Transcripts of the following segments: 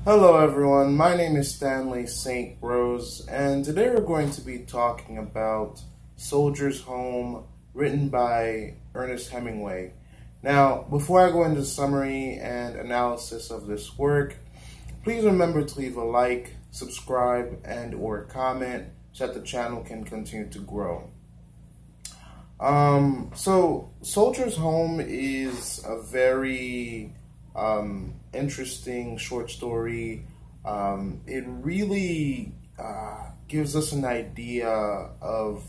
Hello everyone, my name is Stanley St. Rose, and today we're going to be talking about Soldier's Home, written by Ernest Hemingway. Now, before I go into the summary and analysis of this work, please remember to leave a like, subscribe, and or comment so that the channel can continue to grow. So Soldier's Home is a very interesting short story. It really gives us an idea of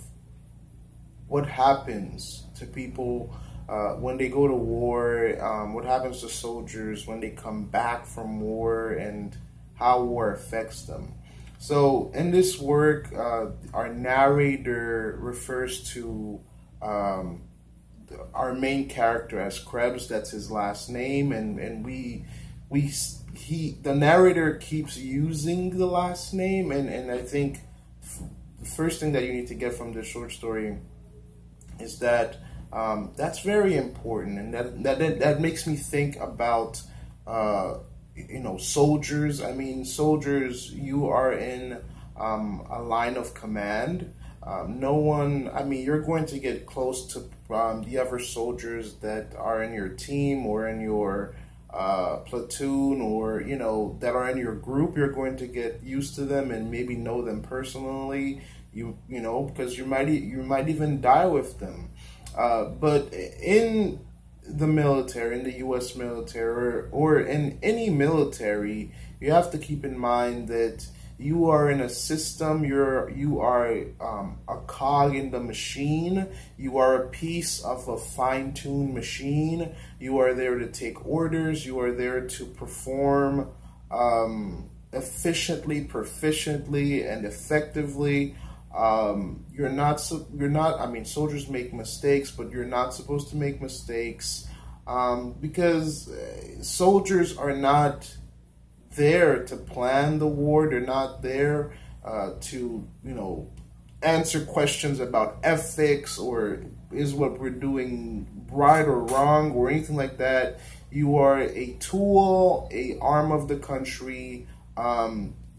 what happens to people when they go to war, what happens to soldiers when they come back from war, and how war affects them. So in this work, our narrator refers to our main character as Krebs. That's his last name, and the narrator keeps using the last name, and I think the first thing that you need to get from this short story is that that's very important, and that makes me think about soldiers. I mean, soldiers, you are in a line of command. No one, I mean, you're going to get close to the other soldiers that are in your team or in your platoon, or, that are in your group. You're going to get used to them and maybe know them personally, because you might even die with them. But in the military, in the U.S. military, or in any military, you have to keep in mind that you are in a system. You are a cog in the machine. You are a piece of a fine-tuned machine. You are there to take orders. You are there to perform efficiently, proficiently, and effectively. You're not. I mean, soldiers make mistakes, but you're not supposed to make mistakes because soldiers are not there to plan the war. They're not there to answer questions about ethics or is what we're doing right or wrong or anything like that. You are a tool, a arm of the country,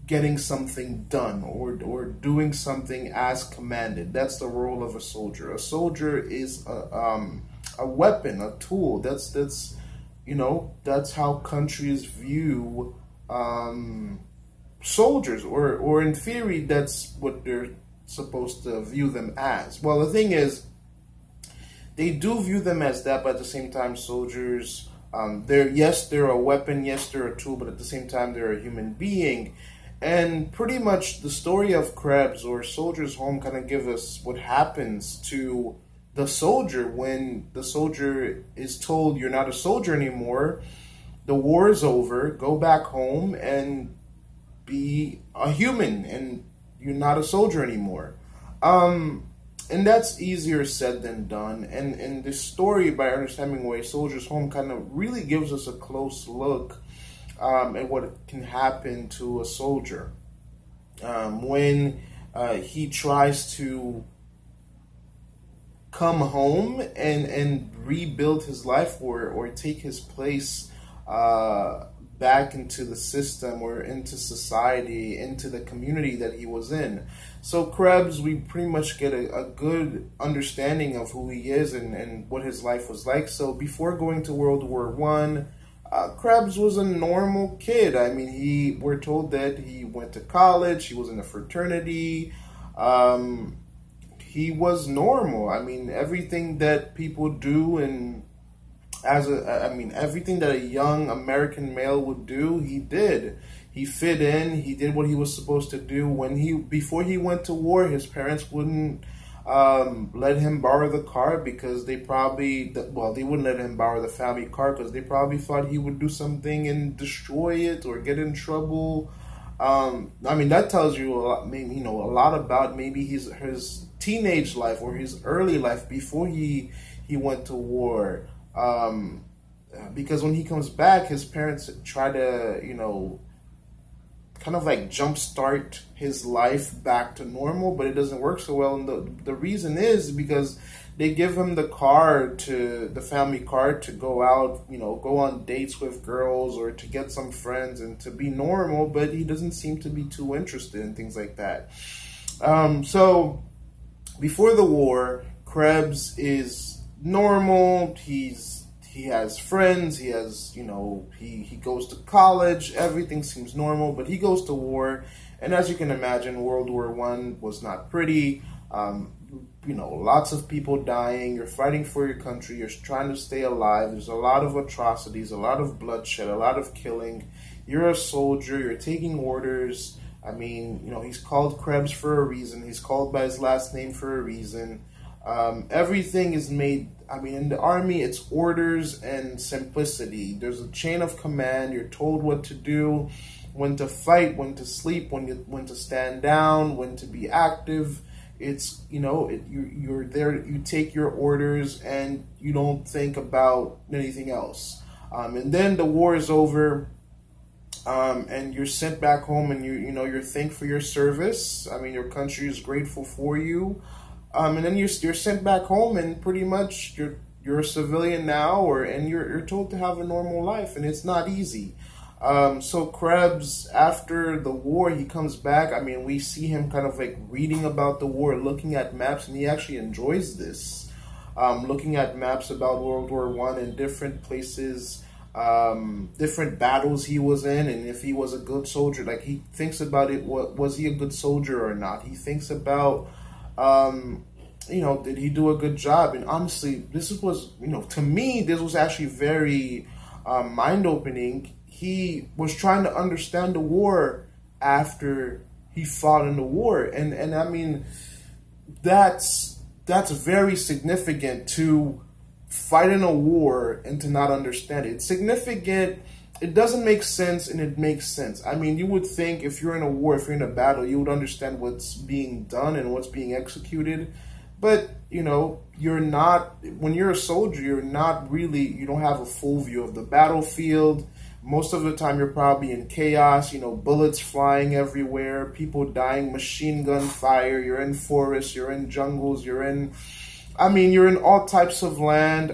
getting something done or doing something as commanded. That's the role of a soldier. A soldier is a weapon, a tool. That's how countries view soldiers, or in theory, that's what they're supposed to view them as. Well, the thing is, they do view them as that, but at the same time, soldiers, they're a weapon, yes, they're a tool, but at the same time, they're a human being. And pretty much the story of Krebs or Soldier's Home kind of gives us what happens to the soldier when the soldier is told, you're not a soldier anymore. The war is over, go back home and be a human, and you're not a soldier anymore. And that's easier said than done. And this story by Ernest Hemingway, Soldier's Home, kind of really gives us a close look at what can happen to a soldier when he tries to come home and rebuild his life or take his place back into the system or into society, into the community that he was in. So Krebs, we pretty much get a good understanding of who he is and what his life was like. So before going to World War I, Krebs was a normal kid. I mean, we're told that he went to college, he was in a fraternity, he was normal. I mean, everything that people do, and everything that a young American male would do, he did. He fit in. He did what he was supposed to do. Before he went to war, his parents wouldn't let him borrow the car because they wouldn't let him borrow the family car because they probably thought he would do something and destroy it or get in trouble. I mean, that tells you a lot, maybe, a lot about maybe his teenage life or his early life before he went to war. Because when he comes back, his parents try to, kind of like jumpstart his life back to normal, but it doesn't work so well. And the reason is because They give him the card to the family card to go out, go on dates with girls or to get some friends and to be normal, but he doesn't seem to be too interested in things like that. So before the war, Krebs is normal. He has friends. He has, he goes to college. Everything seems normal, but he goes to war. And as you can imagine, World War I was not pretty. Lots of people dying. You're fighting for your country. You're trying to stay alive. There's a lot of atrocities, a lot of bloodshed, a lot of killing. You're a soldier. You're taking orders. I mean, he's called Krebs for a reason. He's called by his last name for a reason. Everything is made, in the army, it's orders and simplicity. There's a chain of command. You're told what to do, when to fight, when to sleep, when to stand down, when to be active. It's, you're there, you take your orders and you don't think about anything else. And then the war is over, and you're sent back home, and you're thanked for your service. Your country is grateful for you. And then you're sent back home, and pretty much you're a civilian now, and you're told to have a normal life, and it's not easy. So Krebs, after the war, he comes back. We see him kind of like reading about the war, looking at maps, and he actually enjoys this. Looking at maps about World War I and different places, different battles he was in, and if he was a good soldier. Like, he thinks about it, was he a good soldier or not? He thinks about, did he do a good job? And honestly, this was, to me, this was actually very mind-opening. He was trying to understand the war after he fought in the war. And that's very significant, to fight in a war and to not understand it. It's significant. It doesn't make sense, and it makes sense. You would think if you're in a war, if you're in a battle, you would understand what's being done and what's being executed. But, you're not, when you're a soldier, you don't have a full view of the battlefield. Most of the time, you're probably in chaos, bullets flying everywhere, people dying, machine gun fire. You're in forests, you're in jungles, you're in all types of land.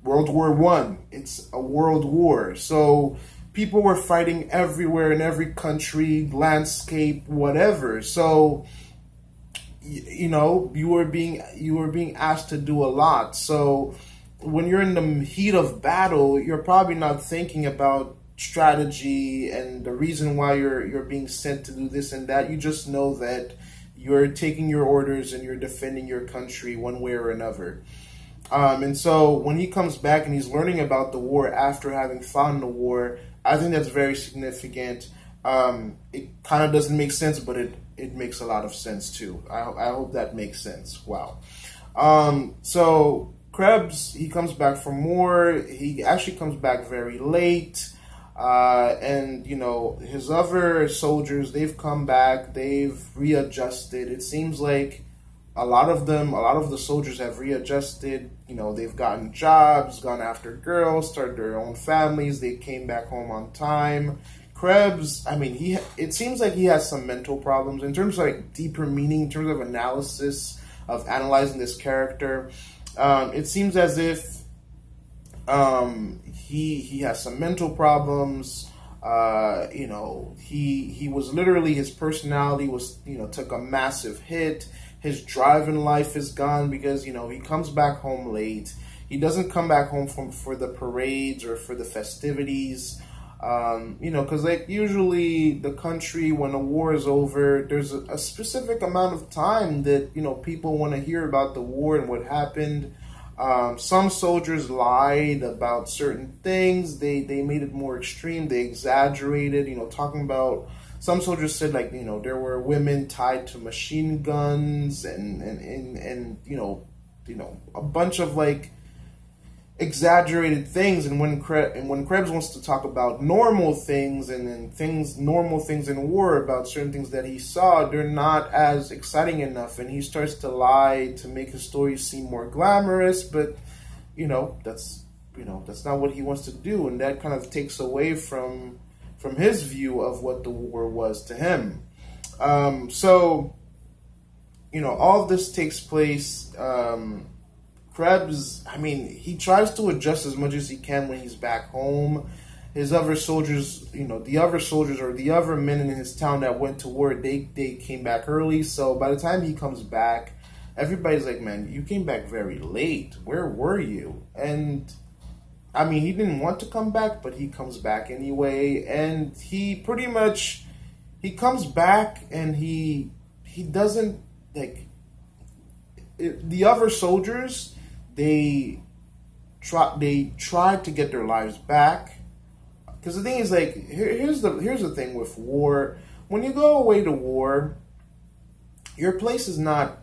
World War I, it's a world war. So people were fighting everywhere in every country, landscape, whatever. So, you were being asked to do a lot. So when you're in the heat of battle, you're probably not thinking about strategy and the reason why you're being sent to do this and that. You just know that you're taking your orders and you're defending your country one way or another. And so when he comes back and he's learning about the war after having fought in the war, I think that's very significant. It kind of doesn't make sense, but it makes a lot of sense too. I hope that makes sense. Wow. So Krebs, he comes back from war. He actually comes back very late. And his other soldiers, they've come back, they've readjusted. It seems like a lot of the soldiers have readjusted. They've gotten jobs, gone after girls, started their own families. They came back home on time. Krebs, it seems like he has some mental problems in terms of like deeper meaning, in terms of analysis, of analyzing this character. It seems as if he has some mental problems. He was literally, his personality was, took a massive hit. His drive in life is gone because, he comes back home late. He doesn't come back home for the parades or for the festivities. Because like usually the country, when a war is over, there's a specific amount of time that, people want to hear about the war and what happened. Some soldiers lied about certain things. They made it more extreme. They exaggerated, talking about, some soldiers said like, there were women tied to machine guns and a bunch of like exaggerated things. And when Krebs wants to talk about normal things normal things in war, about certain things that he saw, they're not as exciting enough, and he starts to lie to make his story seem more glamorous. But that's not what he wants to do, and that kind of takes away from his view of what the war was to him. So all of this takes place Krebs, I mean, he tries to adjust as much as he can when he's back home. His other soldiers, the other soldiers or the other men in his town that went to war, they came back early. So by the time he comes back, everybody's like, man, you came back very late. Where were you? And I mean, he didn't want to come back, but he comes back anyway. And he comes back and he doesn't, like, the other soldiers, they tried to get their lives back. Because the thing is, like, here's the thing with war. When you go away to war, your place is not,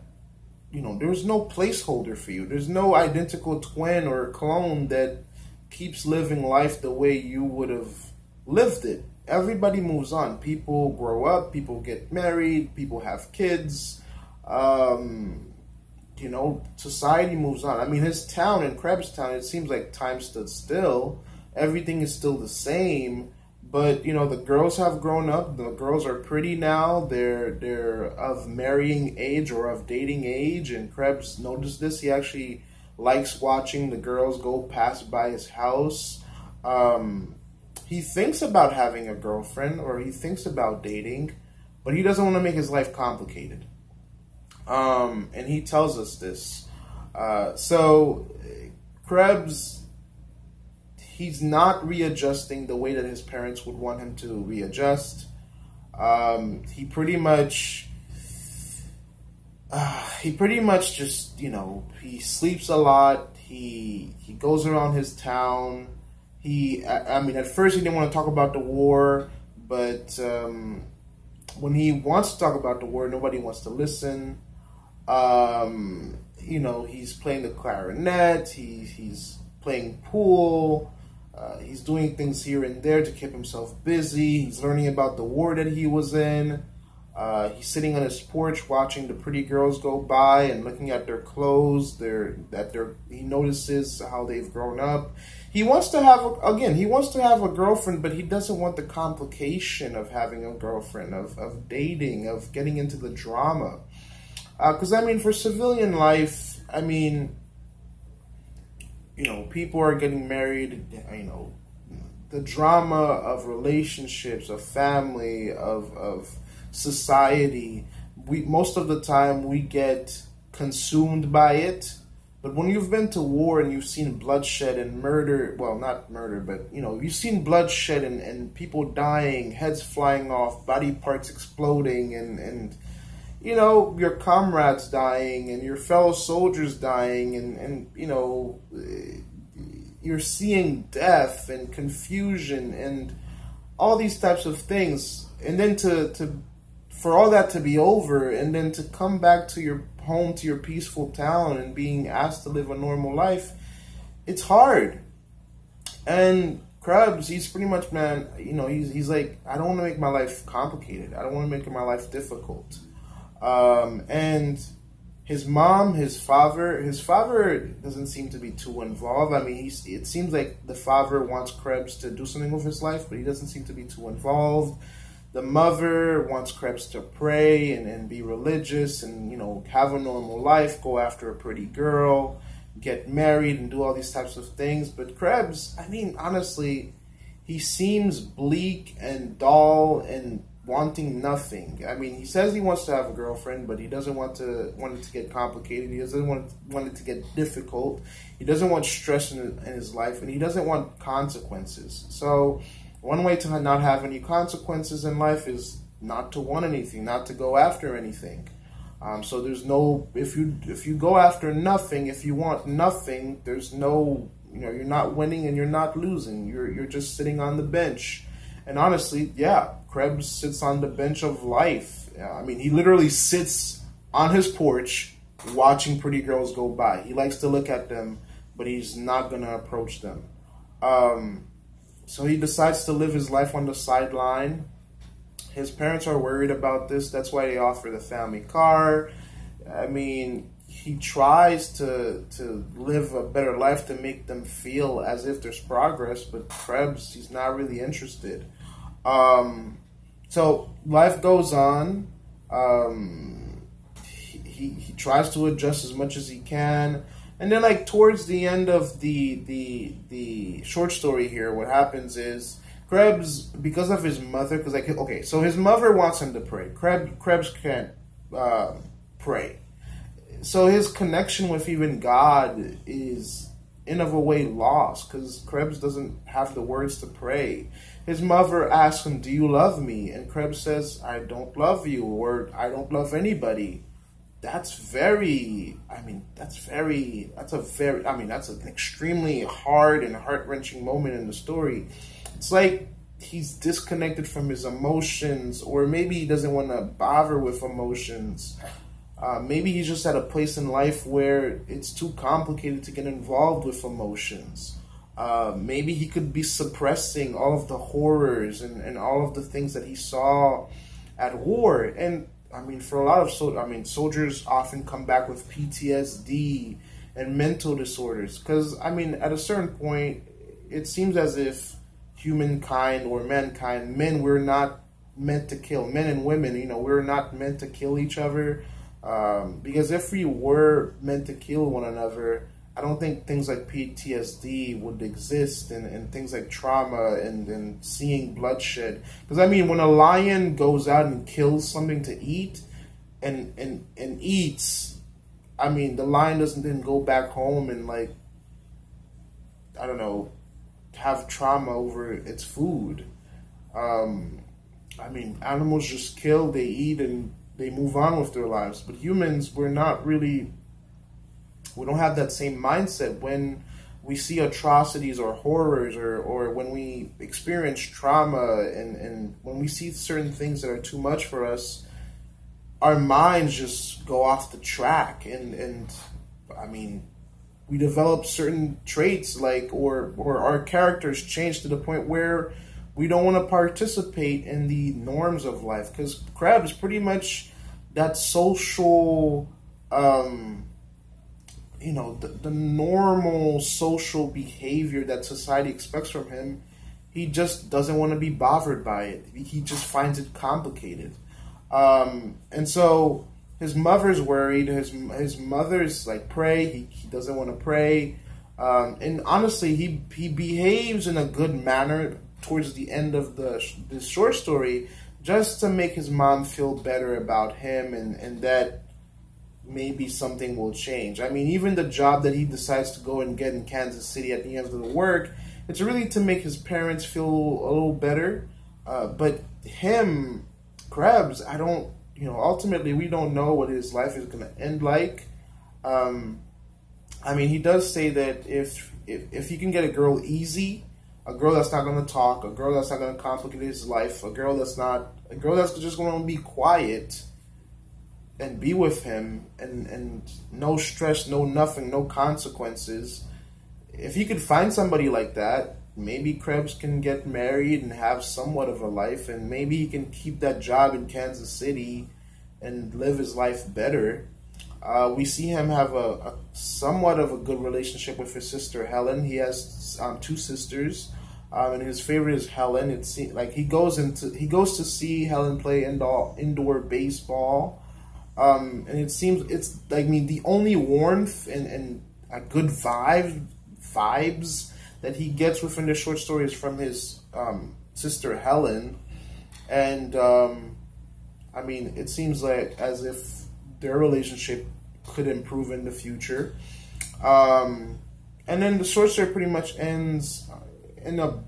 there's no placeholder for you. There's no identical twin or clone that keeps living life the way you would have lived it. Everybody moves on. People grow up. People get married. People have kids. Society moves on. I mean, his town, in Krebs Town, it seems like time stood still. Everything is still the same, but the girls have grown up. The girls are pretty now. They're of marrying age or of dating age, and Krebs noticed this. He actually likes watching the girls go past by his house. He thinks about having a girlfriend, or he thinks about dating, but he doesn't want to make his life complicated. And he tells us this. So Krebs, he's not readjusting the way that his parents would want him to readjust. He pretty much just, he sleeps a lot. He goes around his town. I mean, at first he didn't want to talk about the war, but when he wants to talk about the war, nobody wants to listen. He's playing the clarinet. He's playing pool. He's doing things here and there to keep himself busy. He's learning about the war that he was in. He's sitting on his porch watching the pretty girls go by and looking at their clothes. He notices how they've grown up. He wants to have a girlfriend, but he doesn't want the complication of having a girlfriend, of dating, of getting into the drama. Because, I mean, for civilian life, I mean, people are getting married, the drama of relationships, of family, of society, most of the time we get consumed by it. But when you've been to war and you've seen bloodshed and murder, well, not murder, but, you've seen bloodshed and people dying, heads flying off, body parts exploding, and your comrades dying and your fellow soldiers dying, and you're seeing death and confusion and all these types of things. And then for all that to be over, and then to come back to your home, to your peaceful town, and being asked to live a normal life, it's hard. And Krebs, he's pretty much, man, he's like, I don't want to make my life complicated. I don't want to make my life difficult. And his father doesn't seem to be too involved. I mean, it seems like the father wants Krebs to do something with his life, but he doesn't seem to be too involved. The mother wants Krebs to pray and be religious and, have a normal life, go after a pretty girl, get married and do all these types of things. But Krebs, I mean, honestly, he seems bleak and dull and wanting nothing. I mean, he says he wants to have a girlfriend, but he doesn't want it to get complicated. He doesn't want it to get difficult. He doesn't want stress in his life, and he doesn't want consequences. So one way to not have any consequences in life is not to want anything, not to go after anything. So there's no, if you go after nothing, if you want nothing, there's no, you're not winning and you're not losing. You're just sitting on the bench. And honestly, yeah, Krebs sits on the bench of life. I mean, he literally sits on his porch watching pretty girls go by. He likes to look at them, but he's not going to approach them. So he decides to live his life on the sideline. His parents are worried about this. That's why they offer the family car. I mean, he tries to live a better life to make them feel as if there's progress, but Krebs, he's not really interested. So life goes on. He tries to adjust as much as he can. And then, like, towards the end of the short story here, what happens is Krebs, because of his mother, because, like, okay, so his mother wants him to pray. Krebs can't pray. So his connection with even God is, in of a way, lost, because Krebs doesn't have the words to pray. His mother asks him, "Do you love me?" And Krebs says, "I don't love you," or "I don't love anybody." That's an extremely hard and heart-wrenching moment in the story. It's like he's disconnected from his emotions, or maybe he doesn't want to bother with emotions. Maybe he's just at a place in life where it's too complicated to get involved with emotions. Maybe he could be suppressing all of the horrors and all of the things that he saw at war. And I mean, for a lot of soldiers often come back with PTSD and mental disorders. Because, I mean, at a certain point, it seems as if humankind or mankind, men, we're not meant to kill. Men and women, you know, we're not meant to kill each other. Because if we were meant to kill one another, I don't think things like PTSD would exist, and things like trauma and seeing bloodshed. Because, I mean, when a lion goes out and kills something to eat and eats, I mean, the lion doesn't then go back home and, like, I don't know, have trauma over its food. I mean, animals just kill, they eat, and they move on with their lives. But humans, we don't have that same mindset. When we see atrocities or horrors, or when we experience trauma, and when we see certain things that are too much for us, our minds just go off the track. And I mean, we develop certain traits, like, or our characters change to the point where we don't want to participate in the norms of life. Because Krebs, pretty much that social, you know, the normal social behavior that society expects from him, he just doesn't want to be bothered by it. He just finds it complicated. And so his mother's worried. His mother's like, pray. He doesn't want to pray. And honestly, he behaves in a good manner towards the end of this short story, just to make his mom feel better about him, and that maybe something will change. I mean, even the job that he decides to go and get in Kansas City at the end of the work, it's really to make his parents feel a little better. But him, Krebs, ultimately we don't know what his life is going to end like. I mean, he does say that if he can get a girl easy, a girl that's not going to talk, a girl that's not going to complicate his life, a girl that's just going to be quiet and be with him, and no stress, no nothing, no consequences. If he could find somebody like that, maybe Krebs can get married and have somewhat of a life, and maybe he can keep that job in Kansas City and live his life better. We see him have a somewhat of a good relationship with his sister Helen. He has two sisters, and his favorite is Helen. It's like he goes to see Helen play indoor baseball. And it seems it's like, I mean, the only warmth and a good vibes that he gets within the short story is from his sister Helen. And I mean, it seems like as if their relationship could improve in the future. And then the short story pretty much ends in a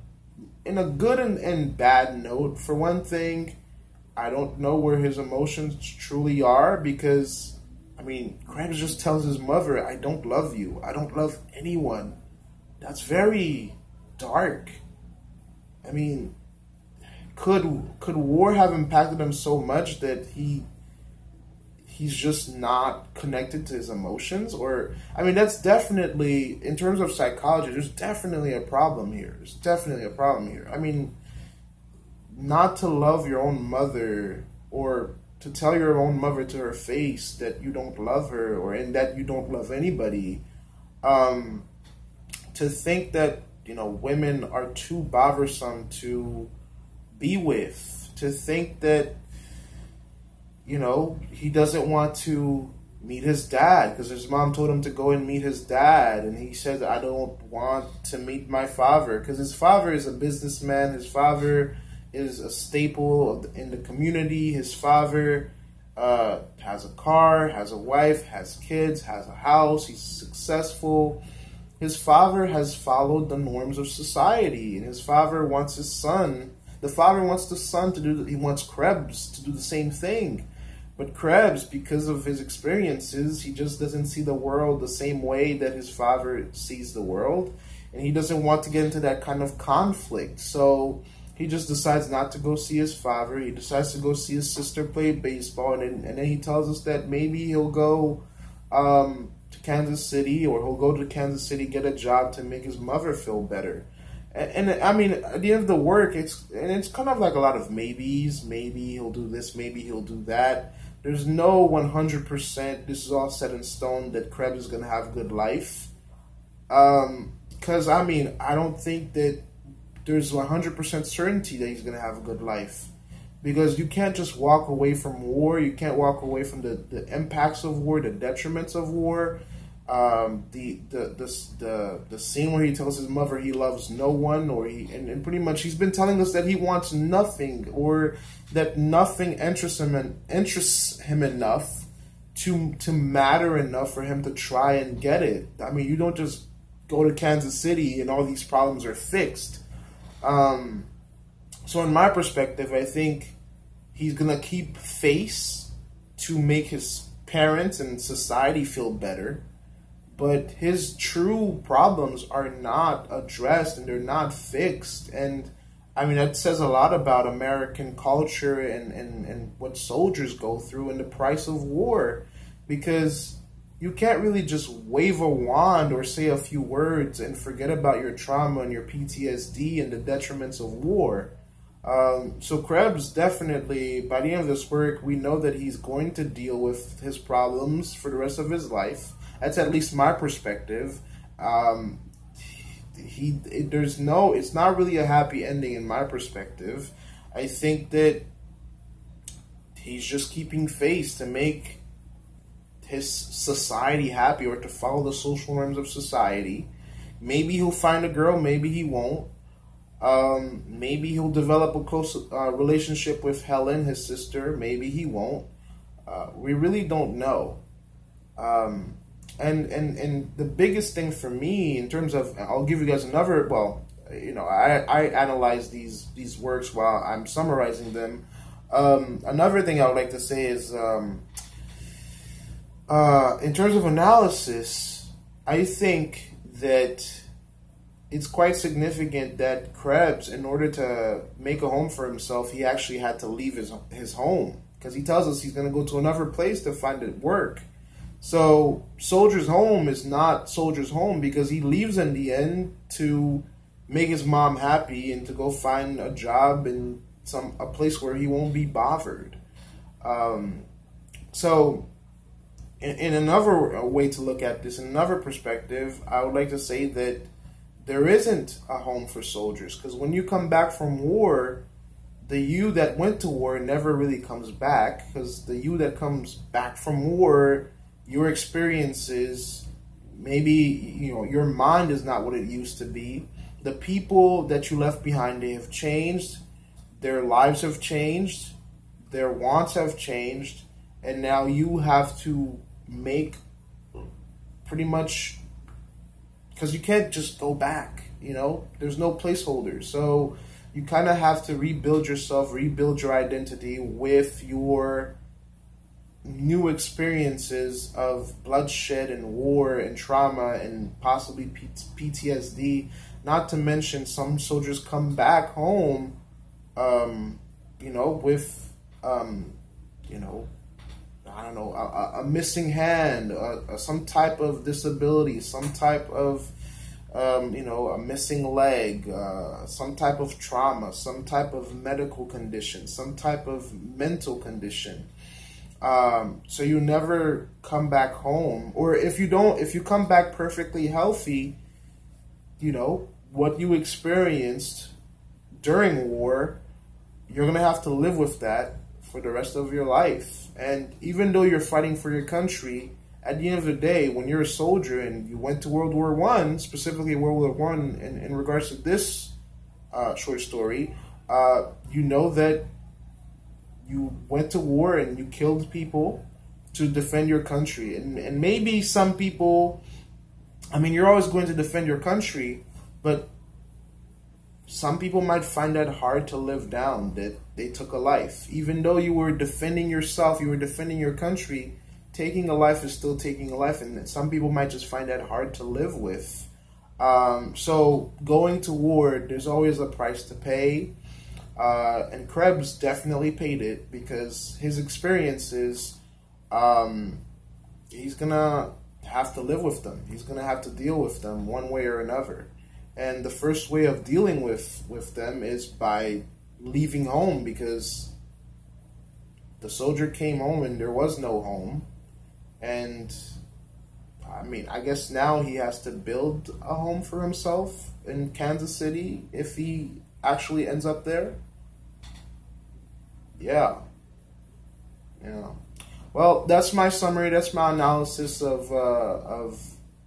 good and bad note. For one thing, I don't know where his emotions truly are, because, I mean, Krebs just tells his mother, "I don't love you. I don't love anyone." That's very dark. I mean, could war have impacted him so much that he's just not connected to his emotions? Or, I mean, that's definitely, in terms of psychology, there's definitely a problem here. I mean, not to love your own mother, or to tell your own mother to her face that you don't love her, or in that you don't love anybody. To think that, you know, women are too bothersome to be with. To think that, you know, he doesn't want to meet his dad, because his mom told him to go and meet his dad, and he said, I don't want to meet my father, because his father is a businessman. His father is a staple in the community. His father has a car, has a wife, has kids, has a house. He's successful. His father has followed the norms of society, and his father wants his son. The father wants the son to do. He wants Krebs to do the same thing. But Krebs, because of his experiences, he just doesn't see the world the same way that his father sees the world. And he doesn't want to get into that kind of conflict. So he just decides not to go see his father. He decides to go see his sister play baseball. And then he tells us that maybe he'll go to Kansas City, or he'll go to Kansas City, get a job to make his mother feel better. And I mean, at the end of the work, it's kind of like a lot of maybes. Maybe he'll do this, maybe he'll do that. There's no 100%, this is all set in stone, that Krebs is going to have a good life. Because, I mean, I don't think that there's 100% certainty that he's going to have a good life. Because you can't just walk away from war. You can't walk away from the impacts of war, the detriments of war. The scene where he tells his mother he loves no one, or and pretty much he's been telling us that he wants nothing, or that nothing interests him enough to matter enough for him to try and get it. I mean, you don't just go to Kansas City and all these problems are fixed. So in my perspective, I think he's gonna keep face to make his parents and society feel better. But his true problems are not addressed, and they're not fixed. And I mean, that says a lot about American culture and what soldiers go through and the price of war. Because you can't really just wave a wand or say a few words and forget about your trauma and your PTSD and the detriments of war. So Krebs definitely, by the end of this work, we know that he's going to deal with his problems for the rest of his life. That's at least my perspective. It's not really a happy ending in my perspective. I think that he's just keeping face to make his society happy, or to follow the social norms of society. Maybe he'll find a girl, maybe he won't. Maybe he'll develop a close relationship with Helen, his sister. Maybe he won't. We really don't know. And the biggest thing for me, in terms of, I'll give you guys another, well, you know, I analyze these works while I'm summarizing them. Another thing I would like to say is, in terms of analysis, I think that it's quite significant that Krebs, in order to make a home for himself, he actually had to leave his home. Because he tells us he's going to go to another place to find it work. So Soldier's Home is not Soldier's Home, because he leaves in the end to make his mom happy and to go find a job in a place where he won't be bothered. So in another way to look at this, in another perspective, I would like to say that there isn't a home for soldiers, because when you come back from war, the you that went to war never really comes back, because the you that comes back from war, your experiences, maybe, you know, your mind is not what it used to be. The people that you left behind, they have changed, their lives have changed, their wants have changed, and now you have to make pretty much, because you can't just go back, you know, there's no placeholder. So you kind of have to rebuild yourself, rebuild your identity with your new experiences of bloodshed and war and trauma and possibly PTSD. Not to mention, some soldiers come back home, you know, with, you know, I don't know, a missing hand, some type of disability, some type of, you know, a missing leg, some type of trauma, some type of medical condition, some type of mental condition. So you never come back home, or if you come back perfectly healthy, you know, what you experienced during war, you're going to have to live with that for the rest of your life. And even though you're fighting for your country, at the end of the day, when you're a soldier and you went to World War One, specifically World War One, in regards to this short story, you know that you went to war and you killed people to defend your country. And maybe some people, I mean, you're always going to defend your country, but some people might find that hard to live down, that they took a life. Even though you were defending yourself, you were defending your country, taking a life is still taking a life, and some people might just find that hard to live with. So going to war, there's always a price to pay. And Krebs definitely paid it, because his experiences, he's gonna have to live with them. He's gonna have to deal with them one way or another. And the first way of dealing with them is by leaving home, because the soldier came home and there was no home. And I mean, I guess now he has to build a home for himself in Kansas City if he actually ends up there. Yeah. Yeah. Well, that's my summary. That's my analysis of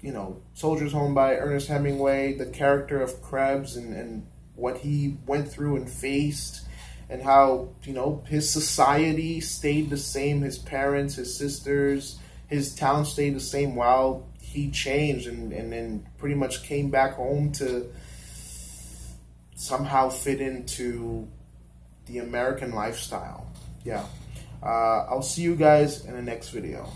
you know, Soldier's Home by Ernest Hemingway, the character of Krebs, and what he went through and faced, and how, you know, his society stayed the same, his parents, his sisters, his town stayed the same while he changed, and then pretty much came back home to somehow fit into the American lifestyle. Yeah. I'll see you guys in the next video.